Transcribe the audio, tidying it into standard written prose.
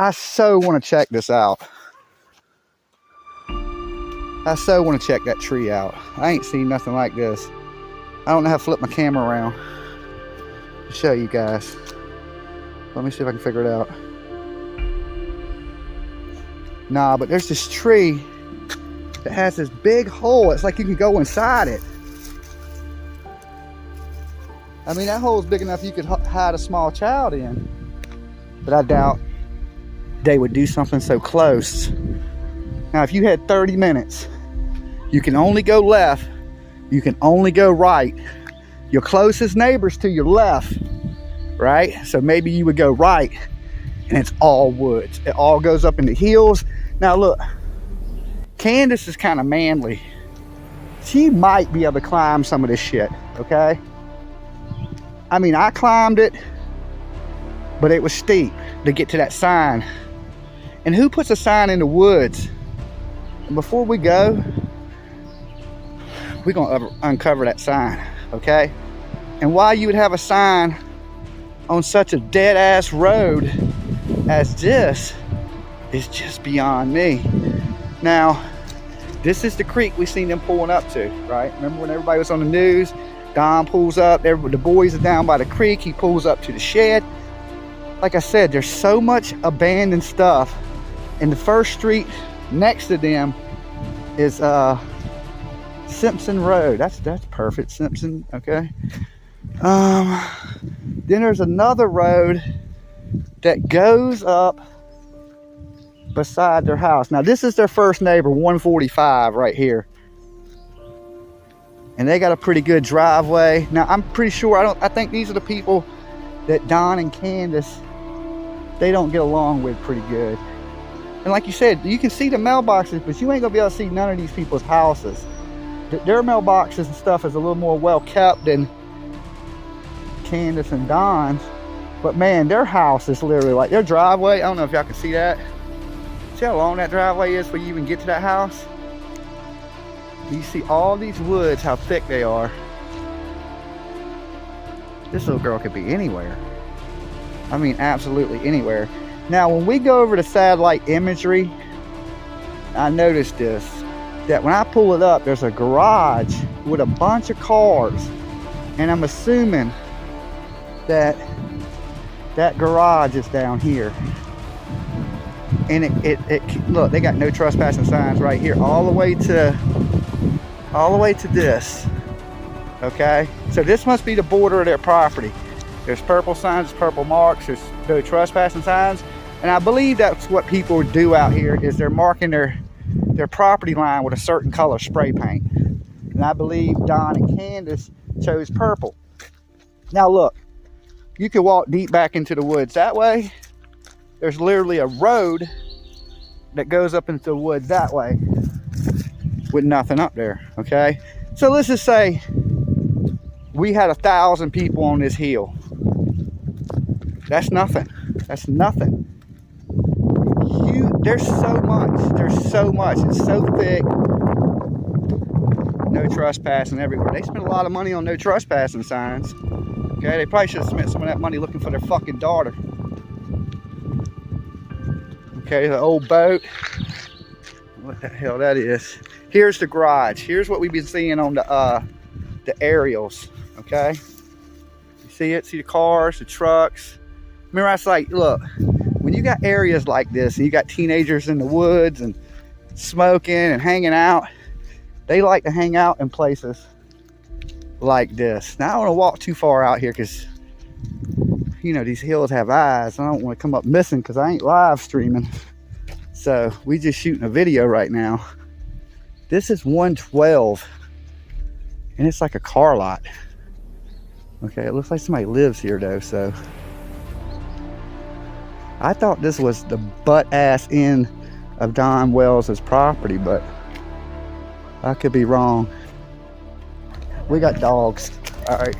I so want to check this out. I so want to check that tree out. I ain't seen nothing like this. I don't know how to flip my camera around to show you guys. Let me see if I can figure it out. Nah, but there's this tree that has this big hole. It's like you can go inside it. I mean, that hole is big enough you could hide a small child in. But I doubt they would do something so close. Now, if you had 30 minutes, you can only go left, you can only go right. Your closest neighbor's to your left, right? So maybe you would go right, and it's all woods. It all goes up in the hills. Now look, Candace is kind of manly. She might be able to climb some of this shit, okay? I mean, I climbed it, but it was steep to get to that sign. And who puts a sign in the woods? And before we go, we're gonna uncover that sign, okay? And why you would have a sign on such a dead ass road as this is just beyond me. Now, this is the creek we seen them pulling up to, right? Remember when everybody was on the news? Don pulls up, the boys are down by the creek, he pulls up to the shed. Like I said, there's so much abandoned stuff. And the first street next to them is Simpson Road. That's perfect, Simpson, okay? Then there's another road that goes up beside their house. Now this is their first neighbor, 145 right here. And they got a pretty good driveway. Now I'm pretty sure, I think these are the people that Don and Candace, they don't get along with pretty good. And like you said, you can see the mailboxes, but you ain't gonna be able to see none of these people's houses. Their mailboxes and stuff is a little more well kept than Candace and Don's. But man, their house is literally like their driveway. I don't know if y'all can see that. See how long that driveway is before you even get to that house? You see all these woods, how thick they are. This little girl could be anywhere. I mean, absolutely anywhere. Now, when we go over to satellite imagery, I noticed this, that when I pull it up, there's a garage with a bunch of cars. And I'm assuming that that garage is down here. And it look, they got no trespassing signs right here, all the way to this. Okay, so this must be the border of their property. There's purple signs, purple marks, there's no trespassing signs. And I believe that's what people do out here, is they're marking their property line with a certain color spray paint. And I believe Don and Candace chose purple. Now look, you can walk deep back into the woods that way. There's literally a road that goes up into the woods that way with nothing up there, okay? So let's just say we had 1,000 people on this hill. That's nothing. That's nothing. There's so much. It's so thick. No trespassing everywhere. They spend a lot of money on no trespassing signs. Okay, they probably should have spent some of that money looking for their fucking daughter. Okay, the old boat. What the hell that is? Here's the garage. Here's what we've been seeing on the aerials. Okay, you see it? See the cars, the trucks. Remember, I was like, look, when you got areas like this and you got teenagers in the woods and smoking and hanging out, they like to hang out in places like this. Now I don't want to walk too far out here because, you know, these hills have eyes. I don't want to come up missing because I ain't live streaming. So we just shooting a video right now. This is 112 and it's like a car lot. Okay, it looks like somebody lives here though, so. I thought this was the butt ass end of Don Wells's property, but I could be wrong. We got dogs. All right.